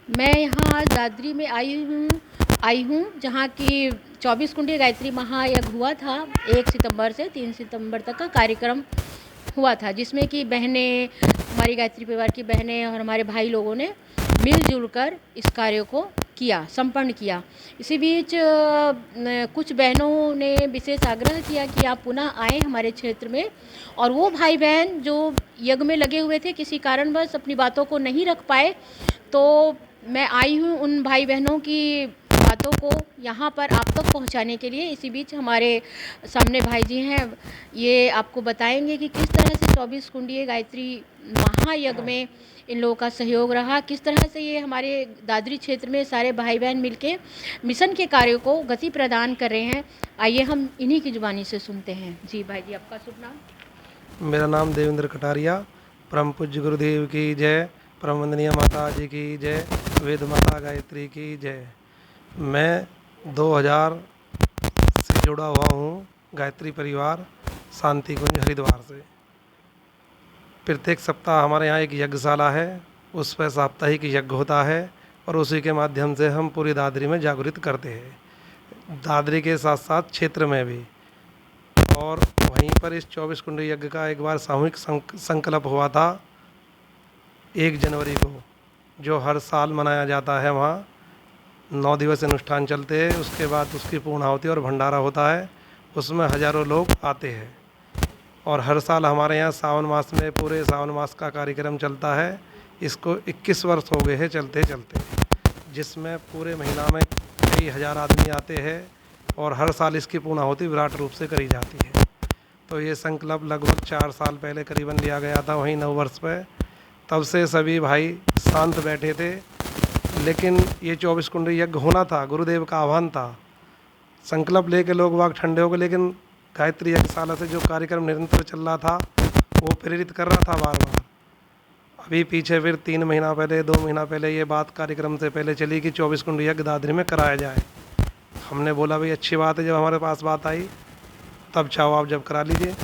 मैं यहाँ दादरी में आई हूँ जहाँ की 24 कुंडी गायत्री महायज्ञ हुआ था। 1 सितंबर से 3 सितंबर तक का कार्यक्रम हुआ था, जिसमें कि बहनें, हमारी गायत्री परिवार की बहनें और हमारे भाई लोगों ने मिलजुल कर इस कार्य को संपन्न किया। इसी बीच कुछ बहनों ने विशेष आग्रह किया कि आप पुनः आएँ हमारे क्षेत्र में, और वो भाई बहन जो यज्ञ में लगे हुए थे किसी कारणवश अपनी बातों को नहीं रख पाए, तो मैं आई हूँ उन भाई बहनों की बातों को यहाँ पर आप तक पहुँचाने के लिए। इसी बीच हमारे सामने भाई जी हैं, ये आपको बताएंगे कि किस तरह से 24 कुंडीय गायत्री महायज्ञ में इन लोगों का सहयोग रहा, किस तरह से ये हमारे दादरी क्षेत्र में सारे भाई बहन मिलके मिशन के कार्यों को गति प्रदान कर रहे हैं। आइए हम इन्हीं की जुबानी से सुनते हैं। जी भाई जी, आपका शुभ नाम? मेरा नाम देवेंद्र कटारिया। परम पूज्य गुरुदेव की जय, परम वंदनीय माता जी की जय, वेद माता गायत्री की जय। मैं 2000 से जुड़ा हुआ हूँ गायत्री परिवार शांति कुंज हरिद्वार से। प्रत्येक सप्ताह हमारे यहाँ एक यज्ञशाला है, उस पर साप्ताहिक यज्ञ होता है और उसी के माध्यम से हम पूरी दादरी में जागृत करते हैं, दादरी के साथ साथ क्षेत्र में भी। और वहीं पर इस 24 कुंडी यज्ञ का एक बार सामूहिक संकल्प हुआ था 1 जनवरी को, जो हर साल मनाया जाता है। वहाँ 9 दिवसीय अनुष्ठान चलते हैं, उसके बाद उसकी पूर्णाहुति और भंडारा होता है, उसमें हज़ारों लोग आते हैं। और हर साल हमारे यहाँ सावन मास में पूरे सावन मास का कार्यक्रम चलता है। इसको 21 वर्ष हो गए हैं चलते चलते, जिसमें पूरे महीना में कई हज़ार आदमी आते हैं और हर साल इसकी पूर्णाहुति विराट रूप से करी जाती है। तो ये संकल्प लगभग 4 साल पहले करीबन लिया गया था, वहीं 9 वर्ष पर। तब से सभी भाई शांत बैठे थे, लेकिन ये 24 कुंडी यज्ञ होना था, गुरुदेव का आह्वान था। संकल्प लेके लोग वाग ठंडे हो गए, लेकिन गायत्री यज्ञशाला से जो कार्यक्रम निरंतर चल रहा था वो प्रेरित कर रहा था बार बार। अभी पीछे फिर 3 महीना पहले, 2 महीना पहले ये बात कार्यक्रम से पहले चली कि 24 कुंडी यज्ञ दादरी में कराया जाए। हमने बोला भाई अच्छी बात है, जब हमारे पास बात आई तब चाहो आप जब करा लीजिए।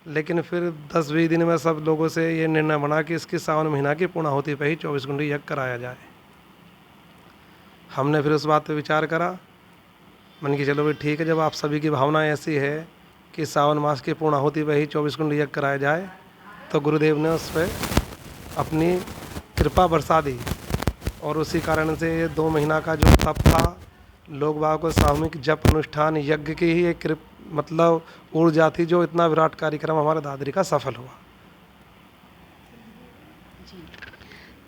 लेकिन फिर 10-20 दिन में सब लोगों से ये निर्णय बना कि इसकी सावन महीना की पूर्णाहुति पे ही 24 कुंडी यज्ञ कराया जाए। हमने फिर उस बात पे विचार करा, मन की चलो भाई ठीक है, जब आप सभी की भावना ऐसी है कि सावन मास की पूर्णाहुति पे ही 24 कुंडी यज्ञ कराया जाए, तो गुरुदेव ने उस पर अपनी कृपा बरसा दी। और उसी कारण से ये 2 महीना का जो तप था, लोग बाग को सामूहिक जप अनुष्ठान यज्ञ की ही एक मतलब ऊर्जा थी, जो इतना विराट कार्यक्रम हमारे दादरी का सफल हुआ। जी,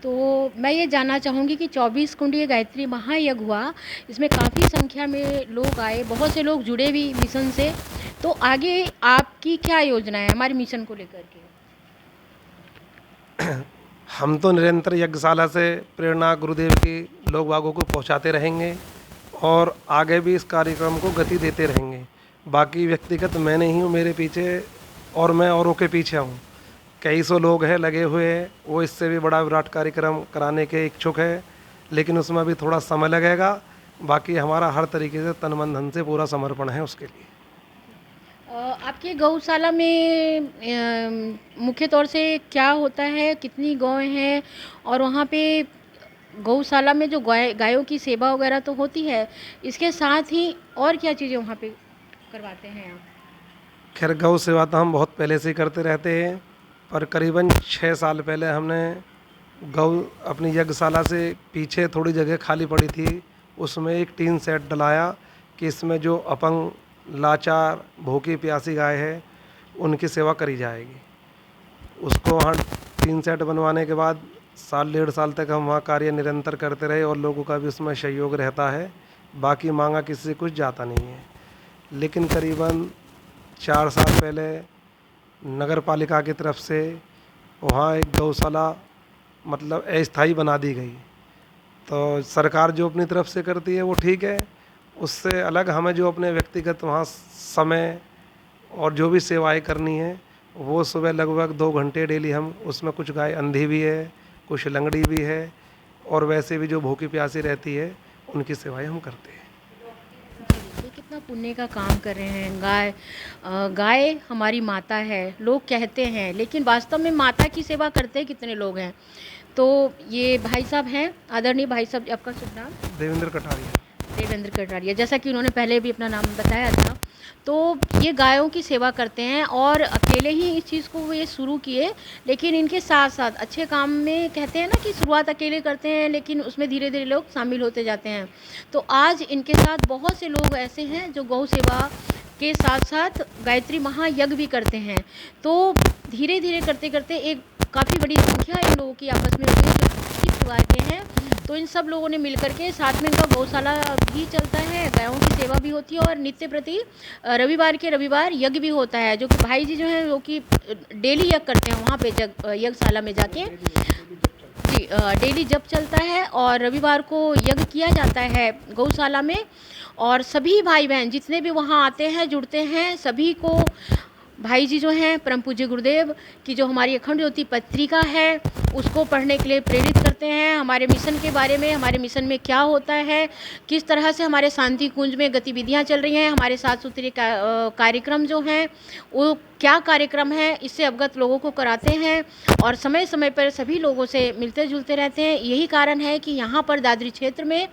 तो मैं ये जानना चाहूँगी कि 24 कुंडीय गायत्री महायज्ञ हुआ, इसमें काफ़ी संख्या में लोग आए, बहुत से लोग जुड़े भी मिशन से। तो आगे आपकी क्या योजना है हमारे मिशन को लेकर के? हम तो निरंतर यज्ञशाला से प्रेरणा गुरुदेव की लोग बागों को पहुंचाते रहेंगे और आगे भी इस कार्यक्रम को गति देते रहेंगे। बाकी व्यक्तिगत मैं नहीं हूँ, मेरे पीछे और मैं औरों के पीछे हूँ, कई सौ लोग हैं लगे हुए हैं। वो इससे भी बड़ा विराट कार्यक्रम कराने के इच्छुक है, लेकिन उसमें भी थोड़ा समय लगेगा। बाकी हमारा हर तरीके से तन मन धन से पूरा समर्पण है उसके लिए। आपके गौशाला में मुख्य तौर से क्या होता है, कितनी गौएं हैं, और वहाँ पे गौशाला में जो गायों की सेवा वगैरह तो होती है, इसके साथ ही और क्या चीज़ें वहाँ पे करवाते हैं आप? खैर गौ सेवा तो हम बहुत पहले से ही करते रहते हैं, पर करीबन 6 साल पहले हमने गौ अपनी यज्ञशाला से पीछे थोड़ी जगह खाली पड़ी थी, उसमें एक टीन सेट डलाया कि इसमें जो अपंग, लाचार, भूखी प्यासी गाय है उनकी सेवा करी जाएगी। उसको वहाँ टीन सेट बनवाने के बाद 1.5 साल तक हम वहाँ कार्य निरंतर करते रहे और लोगों का भी उसमें सहयोग रहता है। बाकी मांगा किसी से कुछ जाता नहीं है। लेकिन करीबन 4 साल पहले नगर पालिका की तरफ से वहाँ एक गौशाला मतलब अस्थायी बना दी गई। तो सरकार जो अपनी तरफ से करती है वो ठीक है, उससे अलग हमें जो अपने व्यक्तिगत वहाँ समय और जो भी सेवाएं करनी है, वो सुबह लगभग 2 घंटे डेली हम उसमें, कुछ गाय अंधी भी है, कुछ लंगड़ी भी है, और वैसे भी जो भूखी प्यासी रहती है उनकी सेवाएं हम करते हैं। ये कितना पुण्य का काम कर रहे हैं। गाय हमारी माता है, लोग कहते हैं, लेकिन वास्तव में माता की सेवा करते कितने लोग हैं? तो ये भाई साहब हैं, आदरणीय भाई साहब, आपका शुभ नाम? देवेंद्र कटारिया। देवेंद्र कटारिया, जैसा कि उन्होंने पहले भी अपना नाम बताया था। तो ये गायों की सेवा करते हैं और अकेले ही इस चीज़ को ये शुरू किए, लेकिन इनके साथ साथ अच्छे काम में, कहते हैं ना कि शुरुआत अकेले करते हैं लेकिन उसमें धीरे धीरे लोग शामिल होते जाते हैं। तो आज इनके साथ बहुत से लोग ऐसे हैं जो गौ सेवा के साथ साथ गायत्री महायज्ञ भी करते हैं। तो धीरे धीरे करते करते एक काफ़ी बड़ी संख्या इन लोगों की आपस में हो गई जो इसी परिवार के हैं। तो इन सब लोगों ने मिलकर के साथ में इनका गौशाला भी चलता है, गायों की सेवा भी होती है और नित्य प्रति रविवार के रविवार यज्ञ भी होता है, जो कि भाई जी जो हैं वो कि डेली यज्ञ करते हैं वहाँ पे यज्ञशाला में जाके। जी, डेली जप चलता है और रविवार को यज्ञ किया जाता है गौशाला में। और सभी भाई बहन जितने भी वहाँ आते हैं, जुड़ते हैं, सभी को भाई जी जो हैं परम पूज्य गुरुदेव की जो हमारी अखंड ज्योति पत्रिका है उसको पढ़ने के लिए प्रेरित करते हैं। हमारे मिशन के बारे में, हमारे मिशन में क्या होता है, किस तरह से हमारे शांति कुंज में गतिविधियां चल रही हैं, हमारे 7 सूत्रीय कार्यक्रम जो हैं वो क्या कार्यक्रम है, इससे अवगत लोगों को कराते हैं और समय समय पर सभी लोगों से मिलते जुलते रहते हैं। यही कारण है कि यहाँ पर दादरी क्षेत्र में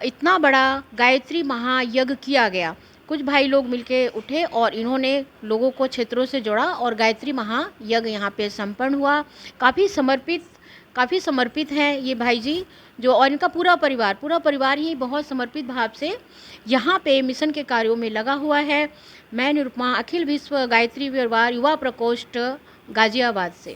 इतना बड़ा गायत्री महायज्ञ किया गया। कुछ भाई लोग मिलके उठे और इन्होंने लोगों को क्षेत्रों से जोड़ा और गायत्री महायज्ञ यहाँ पे संपन्न हुआ। काफ़ी समर्पित हैं ये भाई जी जो, और इनका पूरा परिवार ही बहुत समर्पित भाव से यहाँ पे मिशन के कार्यों में लगा हुआ है। मैं निरुपमा, अखिल विश्व गायत्री परिवार युवा प्रकोष्ठ, गाजियाबाद से।